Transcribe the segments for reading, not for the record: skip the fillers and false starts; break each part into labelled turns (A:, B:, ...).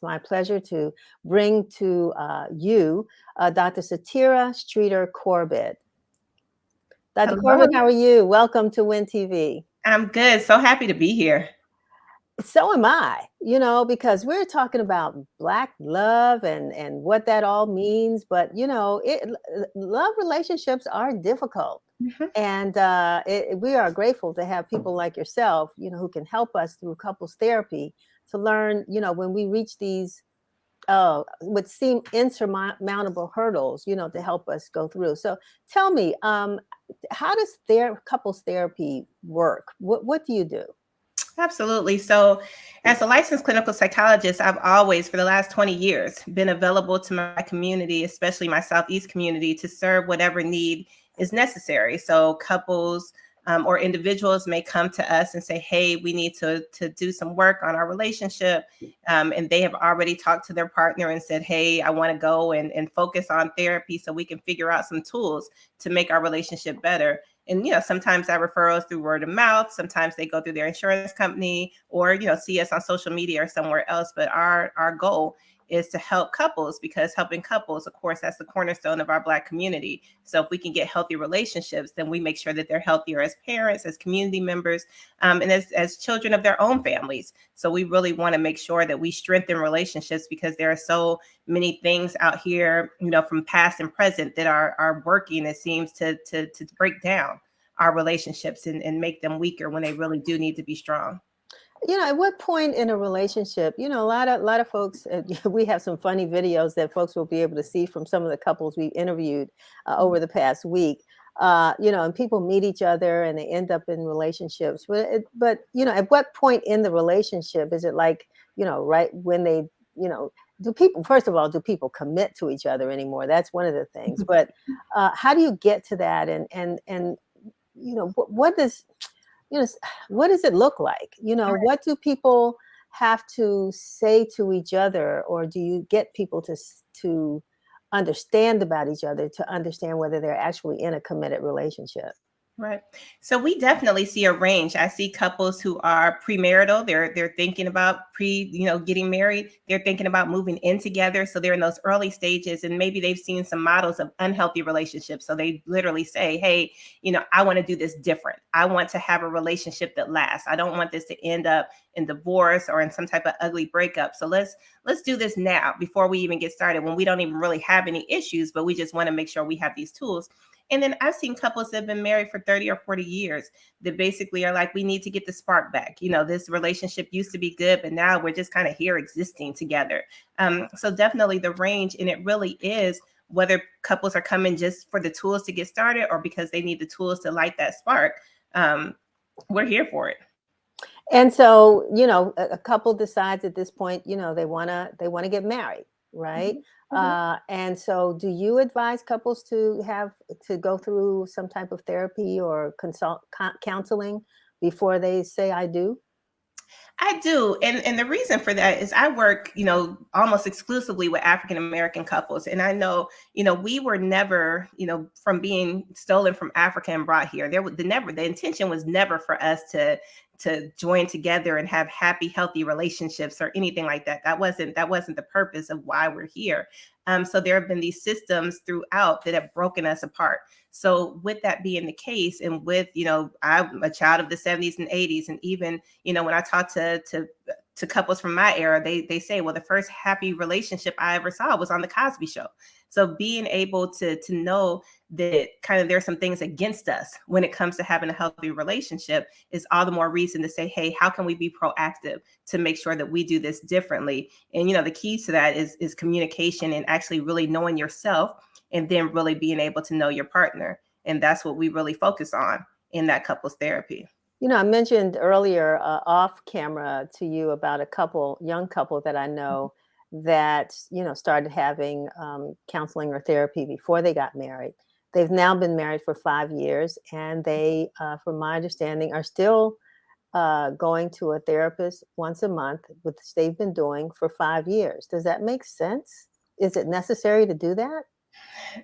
A: my pleasure to bring to you Dr. Satira Streeter Corbitt. Dr. Corbitt,
B: Hello.
A: how are you? Welcome to Win TV.
B: I'm good. So happy to be here.
A: So am I, because we're talking about Black love and what that all means. But, love relationships are difficult.
B: Mhm.
A: And we are grateful to have people like yourself, who can help us through couples therapy to learn, when we reach these would seem insurmountable hurdles, to help us go through. So tell me, how does couples therapy work? What do you do?
B: Absolutely. So, as a licensed clinical psychologist, I've always, for the last 20 years, been available to my community, especially my Southeast community, to serve whatever need is necessary. So, couples or individuals may come to us and say, hey, we need to do some work on our relationship. And they have already talked to their partner and said, hey, I want to go and focus on therapy so we can figure out some tools to make our relationship better. And, sometimes that referrals through word of mouth. Sometimes they go through their insurance company or, see us on social media or somewhere else. But our goal is to help couples, because helping couples, of course, that's the cornerstone of our Black community. So if we can get healthy relationships, then we make sure that they're healthier as parents, as community members, and as children of their own families. So we really want to make sure that we strengthen relationships, because there are so many things out here, from past and present, that are working, it seems, to break down our relationships and make them weaker when they really do need to be strong.
A: At what point in a relationship, a lot of folks, we have some funny videos that folks will be able to see from some of the couples we've interviewed over the past week. And people meet each other and they end up in relationships. But at what point in the relationship is it like, right when they, first of all, do people commit to each other anymore? That's one of the things. But how do you get to that? And what does what does it look like? What do people have to say to each other, or do you get people to understand about each other to understand whether they're actually in a committed relationship?
B: Right. So we definitely see a range. I see couples who are premarital. They're thinking about getting married. They're thinking about moving in together. So they're in those early stages, and maybe they've seen some models of unhealthy relationships. So they literally say, hey, I want to do this different. I want to have a relationship that lasts. I don't want this to end up in divorce or in some type of ugly breakup. So let's do this now, before we even get started, when we don't even really have any issues, but we just want to make sure we have these tools. And then I've seen couples that have been married for 30 or 40 years that basically are like, we need to get the spark back. This relationship used to be good, but now we're just kind of here existing together. So definitely the range, and it really is whether couples are coming just for the tools to get started or because they need the tools to light that spark. We're here for it.
A: And so, a couple decides at this point, they wanna get married, right?
B: Mhm.
A: And so, do you advise couples to go through some type of therapy or counseling before they say I do?
B: I do. And the reason for that is I work, almost exclusively with African American couples. And I know, we were never, from being stolen from Africa and brought here. The intention was never for us to join together and have happy, healthy relationships or anything like that. That wasn't the purpose of why we're here. So there have been these systems throughout that have broken us apart. So with that being the case, and with, I'm a child of the 70s and 80s, and even, when I talk to couples from my era, they say, well, the first happy relationship I ever saw was on the Cosby Show. So being able to know that kind of there's some things against us when it comes to having a healthy relationship is all the more reason to say, hey, how can we be proactive to make sure that we do this differently? And, the key to that is communication and actually really knowing yourself, and then really being able to know your partner. And that's what we really focus on in that couples therapy.
A: I mentioned earlier off camera to you about a young couple that I know that, started having counseling or therapy before they got married. They've now been married for 5 years, and they, from my understanding, are still going to a therapist once a month, which they've been doing for 5 years. Does that make sense? Is it necessary to do that?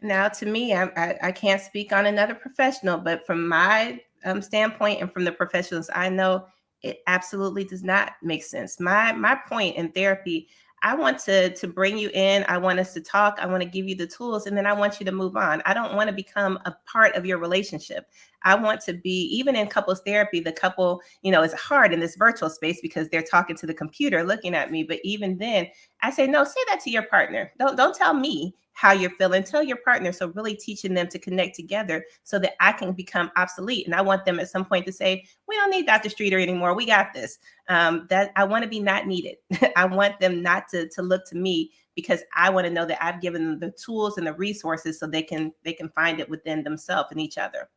B: Now, to me, I can't speak on another professional, but from my standpoint and from the professionals I know, it absolutely does not make sense. My point in therapy, I want to bring you in. I want us to talk. I want to give you the tools, and then I want you to move on. I don't want to become a part of your relationship. I want to be, even in couples therapy, the couple, is hard in this virtual space because they're talking to the computer, looking at me. But even then, I say, no, say that to your partner. Don't tell me how you're feeling. Tell your partner. So really teaching them to connect together so that I can become obsolete. And I want them at some point to say, we don't need Dr. Streeter anymore. We got this. That I want to be not needed. I want them not to look to me, because I want to know that I've given them the tools and the resources so they can find it within themselves and each other.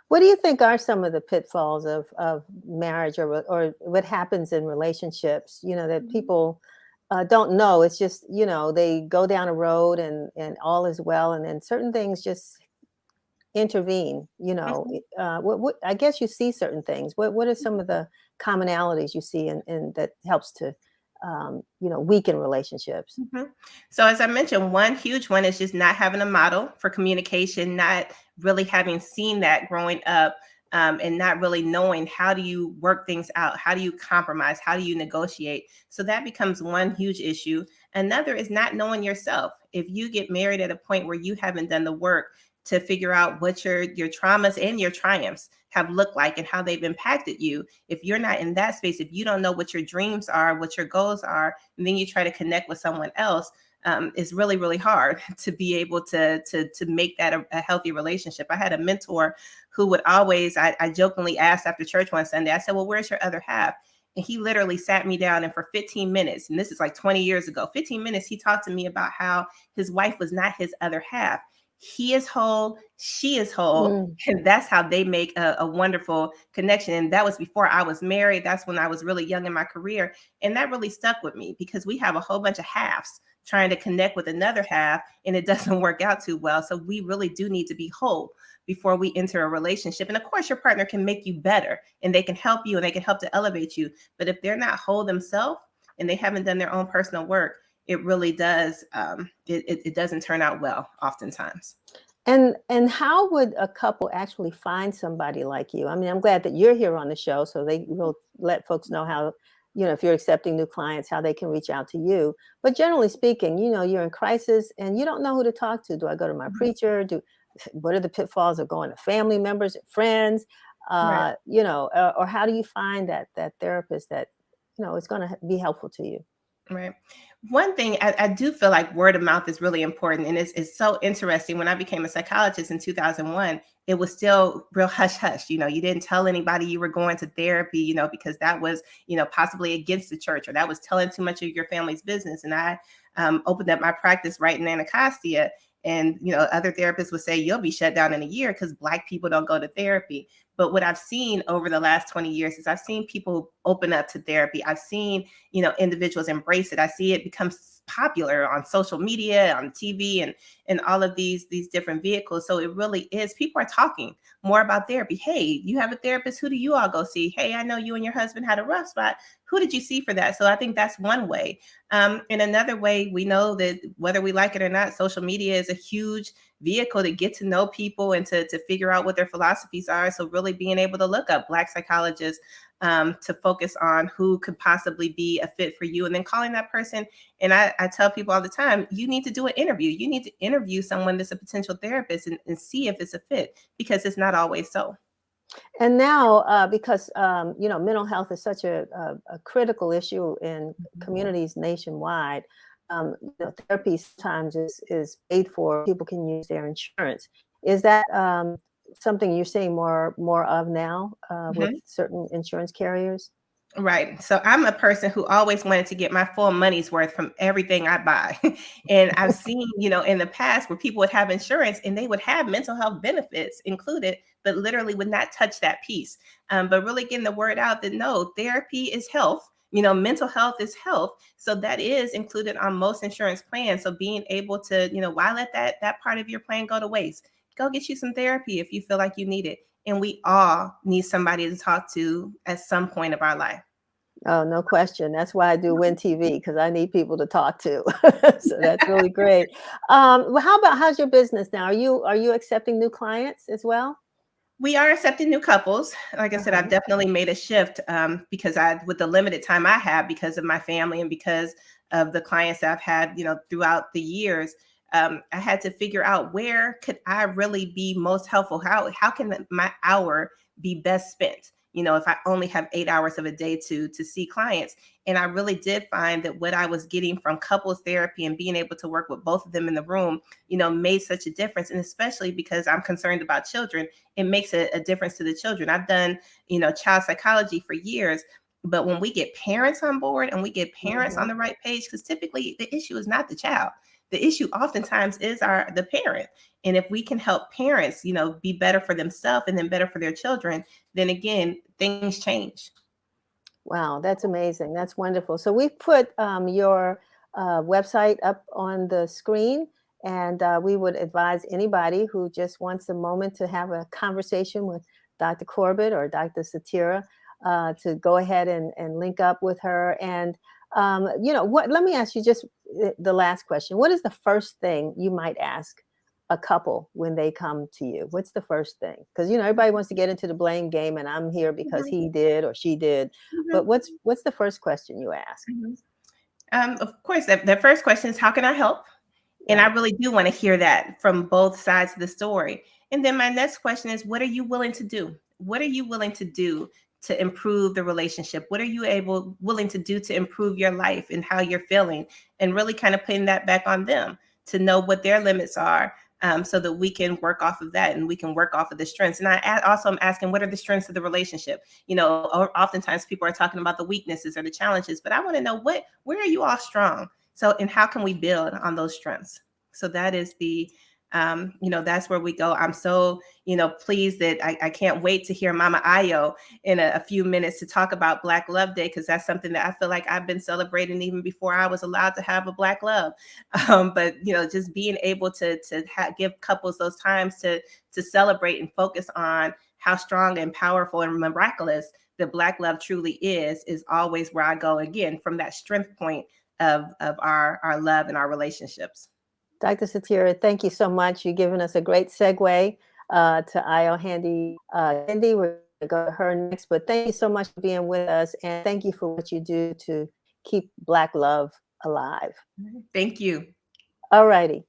A: What do you think are some of the pitfalls of marriage, or what happens in relationships, that people don't know? It's just, they go down a road and all is well. And then certain things just intervene,
B: Mhm.
A: what I guess you see certain things. What are some of the commonalities you see in that helps to, weaken relationships?
B: Mhm. So as I mentioned, one huge one is just not having a model for communication, not really having seen that growing up, and not really knowing how do you work things out, how do you compromise, how do you negotiate. So that becomes one huge issue. Another is not knowing yourself. If you get married at a point where you haven't done the work to figure out what your traumas and your triumphs have looked like and how they've impacted you, if you're not in that space, if you don't know what your dreams are, what your goals are, and then you try to connect with someone else, it's really, really hard to be able to make that a healthy relationship. I had a mentor who would always, I jokingly asked after church one Sunday, I said, well, where's your other half? And he literally sat me down, and for 15 minutes, and this is like 20 years ago, 15 minutes, he talked to me about how his wife was not his other half. He is whole, she is whole,
A: Mm.
B: and that's how they make a wonderful connection. And that was before I was married. That's when I was really young in my career. And that really stuck with me, because we have a whole bunch of halves trying to connect with another half, and it doesn't work out too well. So we really do need to be whole before we enter a relationship. And of course, your partner can make you better, and they can help you, and they can help to elevate you. But if they're not whole themselves and they haven't done their own personal work, it really does, it doesn't turn out well oftentimes.
A: And how would a couple actually find somebody like you? I mean, I'm glad that you're here on the show, so they will let folks know how, if you're accepting new clients, how they can reach out to you. But generally speaking, you're in crisis and you don't know who to talk to. Do I go to my
B: Mhm.
A: preacher? What are the pitfalls of going to family members and friends?
B: Right.
A: Or how do you find that therapist that, is going to be helpful to you?
B: Right. One thing I do feel like word of mouth is really important. And it's so interesting. When I became a psychologist in 2001, it was still real hush hush. You didn't tell anybody you were going to therapy, because that was, possibly against the church, or that was telling too much of your family's business. And I opened up my practice right in Anacostia. And, other therapists would say, you'll be shut down in a year because Black people don't go to therapy. But what I've seen over the last 20 years is I've seen people open up to therapy. I've seen, individuals embrace it. I see it become popular on social media, on TV, and all of these different vehicles. So it really is, people are talking more about therapy. Hey, you have a therapist, who do you all go see? Hey, I know you and your husband had a rough spot. Who did you see for that? So I think that's one way. In another way, we know that whether we like it or not, social media is a huge vehicle to get to know people and to figure out what their philosophies are. So really being able to look up Black psychologists, to focus on who could possibly be a fit for you, and then calling that person. And I tell people all the time, you need to do an interview. You need to interview someone that's a potential therapist, and see if it's a fit, because it's not always so.
A: And now, because mental health is such a critical issue in communities nationwide, therapy sometimes is paid for. People can use their insurance. Is that something you're seeing more of now with
B: Mhm.
A: certain insurance carriers?
B: Right. So I'm a person who always wanted to get my full money's worth from everything I buy. And I've seen, in the past where people would have insurance and they would have mental health benefits included, but literally would not touch that piece. But really getting the word out that no, therapy is health. Mental health is health. So that is included on most insurance plans. So being able to, why let that part of your plan go to waste? Go get you some therapy if you feel like you need it. And we all need somebody to talk to at some point of our life.
A: Oh, no question. That's why I do Win TV, because I need people to talk to. So that's really great. Well, how's your business now? Are you accepting new clients as well?
B: We are accepting new couples. Like I said, I've
A: Uh-huh.
B: definitely made a shift, because with the limited time I have, because of my family and because of the clients that I've had, throughout the years, I had to figure out where could I really be most helpful? How can my hour be best spent? If I only have 8 hours of a day to see clients. And I really did find that what I was getting from couples therapy and being able to work with both of them in the room, made such a difference. And especially because I'm concerned about children, it makes a difference to the children. I've done, child psychology for years. But when we get parents on board and we get parents on the right page, because typically the issue is not the child. The issue oftentimes is the parent. And if we can help parents, be better for themselves and then better for their children, then again, things change.
A: Wow, that's amazing. That's wonderful. So we've put your website up on the screen, and we would advise anybody who just wants a moment to have a conversation with Dr. Corbitt or Dr. Satira to go ahead and link up with her. And what? Let me ask you just the last question. What is the first thing you might ask a couple when they come to you? What's the first thing? Because everybody wants to get into the blame game, and I'm here because
B: Mhm,
A: he did or she did.
B: mhm,
A: But what's the first question you ask?
B: mhm. Of course, the first question is, how can I help? And I
A: Right.
B: really do want to hear that from both sides of the story. And then my next question is, what are you willing to do? What are you willing to do to improve the relationship? What are you willing to do to improve your life and how you're feeling? And really kind of putting that back on them to know what their limits are, so that we can work off of that and we can work off of the strengths. And also am asking, what are the strengths of the relationship? Oftentimes people are talking about the weaknesses or the challenges, but I want to know where are you all strong? So, and how can we build on those strengths? So that is that's where we go. I'm so, pleased that I can't wait to hear Mama Ayo in a few minutes to talk about Black Love Day, because that's something that I feel like I've been celebrating even before I was allowed to have a Black love. But just being able to give couples those times to celebrate and focus on how strong and powerful and miraculous the Black love truly is always where I go again, from that strength point of our love and our relationships.
A: Dr. Satira, thank you so much. You've given us a great segue to Io Handy. Handy, we're going to go to her next, but thank you so much for being with us, and thank you for what you do to keep Black love alive.
B: Thank you.
A: All righty.